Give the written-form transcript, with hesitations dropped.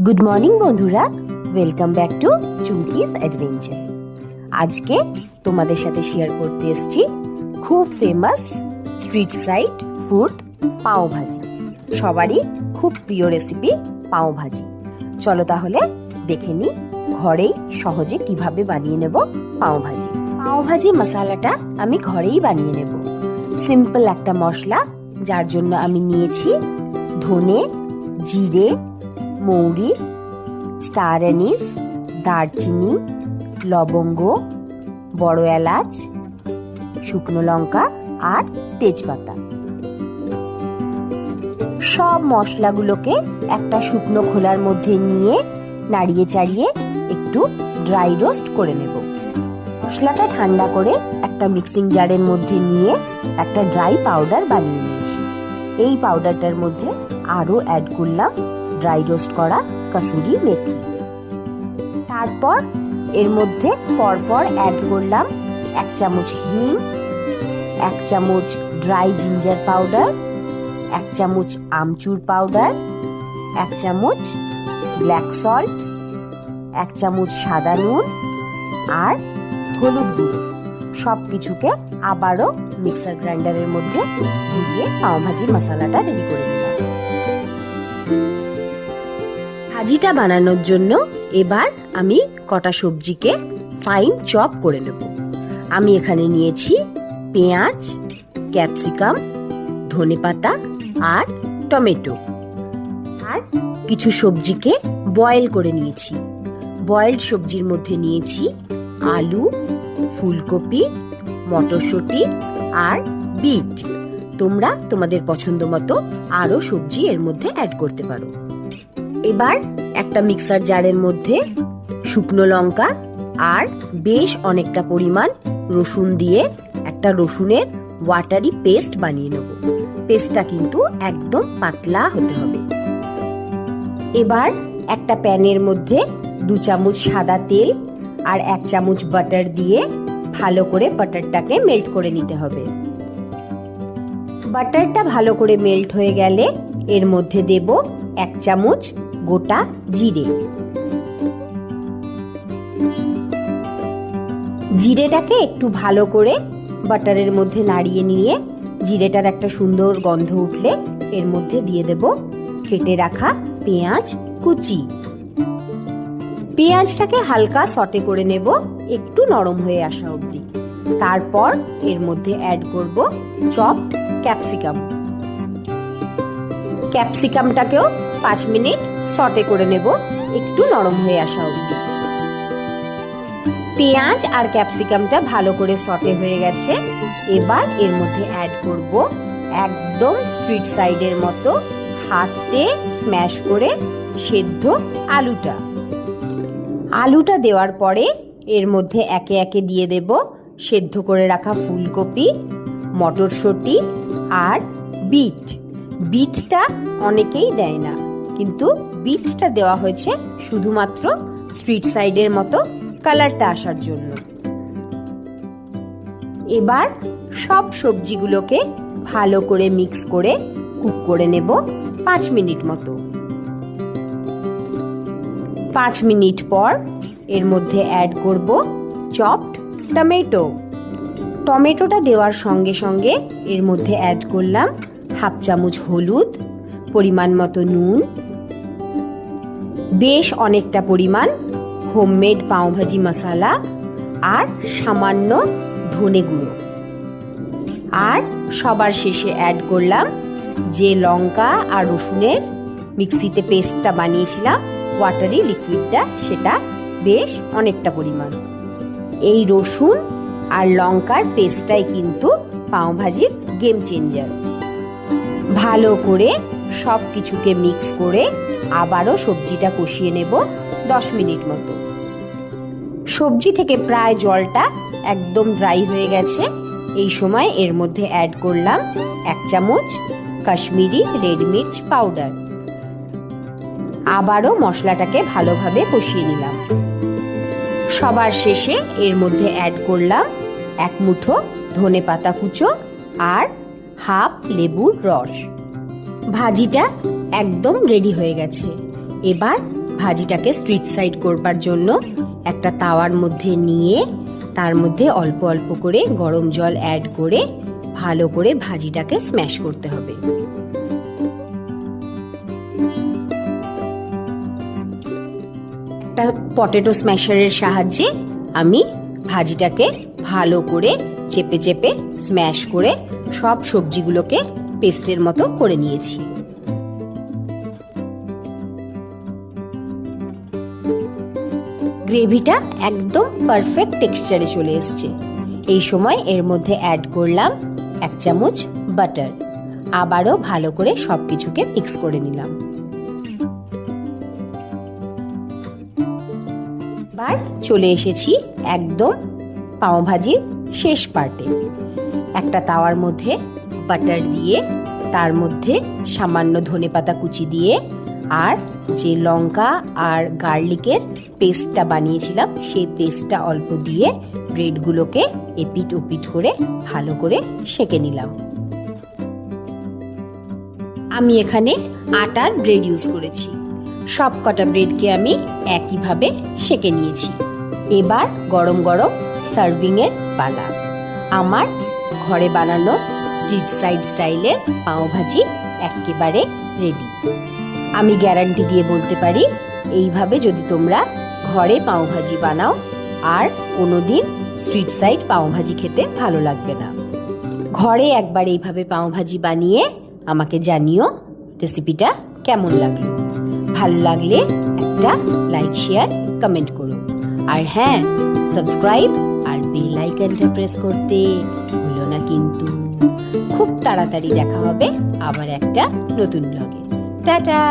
Good morning বন্ধুরা, welcome back to Chumki's adventure. আজকে তোমাদের সাথে শেয়ার করতে এসেছি খুব ফেমাস স্ট্রিট সাইড ফুড পাও ভাজি। সবারই খুব প্রিয় রেসিপি পাও ভাজি। চলো তাহলে দেখে নিই ঘরেই সহজে কিভাবে বানিয়ে নেব পাও ভাজি। পাও ভাজি মশলাটা আমি ঘরেই বানিয়ে নেব। সিম্পল একটা মশলা, যার জন্য আমি নিয়েছি ধনে, জিরে, মৌরি, স্টার অ্যানিস, দারচিনি, লবঙ্গ, বড় এলাচ, শুকনো লঙ্কা আর তেজপাতা। সব মশলাগুলোকে একটা শুকনো খোলার মধ্যে নিয়ে নাড়িয়ে চাড়িয়ে একটু ড্রাই রোস্ট করে নেব। মশলাটা ঠান্ডা করে একটা মিক্সিং জারের মধ্যে নিয়ে একটা ড্রাই পাউডার বানিয়ে নিয়েছি। এই পাউডারটার মধ্যে আরও অ্যাড করলাম ড্রাই রোস্ট করা কসুরি মেথি। তারপর এর মধ্যে পরপর অ্যাড করলাম 1 চামচ হিং, 1 চামচ ড্রাই জিঞ্জার পাউডার, 1 চামচ আমচুর পাউডার, 1 চামচ ব্ল্যাক সল্ট, 1 চামচ সাদা নুন আর হলুদ গুঁড়ো। সব কিছুকে আবারও মিক্সার গ্রাইন্ডারের মধ্যে দিয়ে পাও ভাজি মশলাটা রেডি করে নিলাম। ভাজিটা বানানোর জন্য এবার আমি কটা সবজিকে ফাইন চপ করে নেব। আমি এখানে নিয়েছি পেঁয়াজ, ক্যাপসিকাম, ধনেপাতা আর টমেটো। আর কিছু সবজিকে বয়েল করে নিয়েছি। বয়েলড সবজির মধ্যে নিয়েছি আলু, ফুলকপি, মটরশুঁটি আর বিট। তোমরা তোমাদের পছন্দ মতো আরও সবজি এর মধ্যে অ্যাড করতে পারো। এবার একটা মিক্সার জারের মধ্যে শুকনো লঙ্কা আর বেশ অনেকটা পরিমাণ রসুন দিয়ে একটা রসুনের ওয়াটারি পেস্ট বানিয়ে নেব। পেস্টটা কিন্তু একদম পাতলা হতে হবে। এবার একটা প্যানের মধ্যে 2 চামচ সাদা তেল আর 1 চামচ বাটার দিয়ে ভালো করে বাটারটাকে মেল্ট করে নিতে হবে। বাটারটা ভালো করে মেল্ট হয়ে গেলে এর মধ্যে দেব 1 চামচ গোটা জিরে। জিরেটাকে একটু ভালো করে বাটারের মধ্যে নাড়িয়ে নিয়ে জিরেটার একটা সুন্দর গন্ধ উঠলে এর মধ্যে দিয়ে দেব কেটে রাখা পেঁয়াজ কুচি। পেঁয়াজটাকে হালকা সটে করে নেব একটু নরম হয়ে আসা অবধি। তারপর এর মধ্যে অ্যাড করব চপড ক্যাপসিকাম। ক্যাপসিকামটাকেও 5 মিনিট সটে করে নেব একটু নরম হয়ে আসা অবধি। পেঁয়াজ আর ক্যাপসিকামটা ভালো করে সটে হয়ে গেছে। এবার এর মধ্যে অ্যাড করব একদম স্ট্রিট সাইডের মতো হাতে স্ম্যাশ করে সেদ্ধ আলুটা। আলুটা দেওয়ার পরে এর মধ্যে একে একে দিয়ে দেব সেদ্ধ করে রাখা ফুলকপি, মটরশুঁটি আর বিট। বিটটা অনেকেই দেয় না, কিন্তু বিটটা দেওয়া হয়েছে শুধুমাত্র স্ট্রিট সাইডের মতো কালারটা আসার জন্য। এবার সব সবজিগুলোকে ভালো করে মিক্স করে কুক করে নেব 5 মিনিট মতো। 5 মিনিট পর এর মধ্যে অ্যাড করব চপড টমেটো। টমেটোটা দেওয়ার সঙ্গে সঙ্গে এর মধ্যে অ্যাড করলাম 1/2 চামচ হলুদ, পরিমাণ মতো নুন, বেশ অনেকটা পরিমাণ হোমমেড পাও ভাজি মশলা আর সামান্য ধনে গুঁড়ো। আর সবার শেষে অ্যাড করলাম যে লঙ্কা আর রসুনের মিক্সিতে পেস্টটা বানিয়েছিলাম, ওয়াটারি লিকুইডটা, সেটা বেশ অনেকটা পরিমাণ। এই রসুন আর লঙ্কার পেস্টটাই কিন্তু পাও ভাজির গেম চেঞ্জার। ভালো করে সব কিছুকে মিক্স করে আবারও সবজিটা কষিয়ে নেব 10 মিনিট মতো। সবজি থেকে প্রায় জলটা একদম ড্রাই হয়ে গেছে। এই সময় এর মধ্যে অ্যাড করলাম 1 চামচ কাশ্মীরি রেড মির্চ পাউডার। আবারও মশলাটাকে ভালোভাবে কষিয়ে নিলাম। সবার শেষে এর মধ্যে অ্যাড করলাম 1 মুঠো ধনেপাতা কুচো আর হাফ লেবুর রস। ভাজিটা একদম রেডি হয়ে গেছে। এবার ভাজিটাকে স্ট্রিট সাইড করবার জন্য একটা তাওয়ার মধ্যে নিয়ে তার মধ্যে অল্প অল্প করে গরম জল অ্যাড করে ভালো করে ভাজিটাকে স্ম্যাশ করতে হবে। একটা পটেটো স্ম্যাশারের সাহায্যে আমি ভাজিটাকে ভালো করে চেপে চেপে স্ম্যাশ করে সব সবজিগুলোকে পেস্টের মতো করে নিয়েছি। গ্রেভিটা একদম পারফেক্ট টেক্সচারে চলে এসছে। এই সময় এর মধ্যে অ্যাড করলাম 1 চামচ বাটার। আবারও ভালো করে সবকিছুকে মিক্স করে নিলাম। এবার চলে এসেছি একদম পাও ভাজির শেষ পার্টে। একটা তাওয়ার মধ্যে বাটার দিয়ে তার মধ্যে সামান্য ধনেপাতা কুচি দিয়ে আর যে লঙ্কা আর গার্লিকের পেস্টটা বানিয়েছিলাম সেই পেস্টটা অল্প দিয়ে ব্রেডগুলোকে এপিট ওপিট করে ভালো করে সেঁকে নিলাম। আমি এখানে আটার ব্রেড ইউজ করেছি। সব কটা ব্রেডকে আমি একইভাবে সেঁকে নিয়েছি। এবার গরম গরম সার্ভিং এর পালা। আমার ঘরে বানানো স্ট্রিট সাইড স্টাইলের পাও ভাজি একেবারে রেডি। আমি গ্যারান্টি দিয়ে বলতে পারি, এইভাবে যদি তোমরা ঘরে পাও ভাজি বানাও আর কোনোদিন স্ট্রিট সাইড পাও ভাজি খেতে ভালো লাগবে না। ঘরে একবার এইভাবে পাও ভাজি বানিয়ে আমাকে জানিও রেসিপিটা কেমন লাগলো। ভালো লাগলে একটা লাইক শেয়ার কমেন্ট করো। আর হ্যাঁ, সাবস্ক্রাইব আর বেল আইকনটা প্রেস করতে ভুলো না কিন্তু। খুব তাড়াতাড়ি দেখা হবে আবার একটা নতুন ব্লগে। টাটা।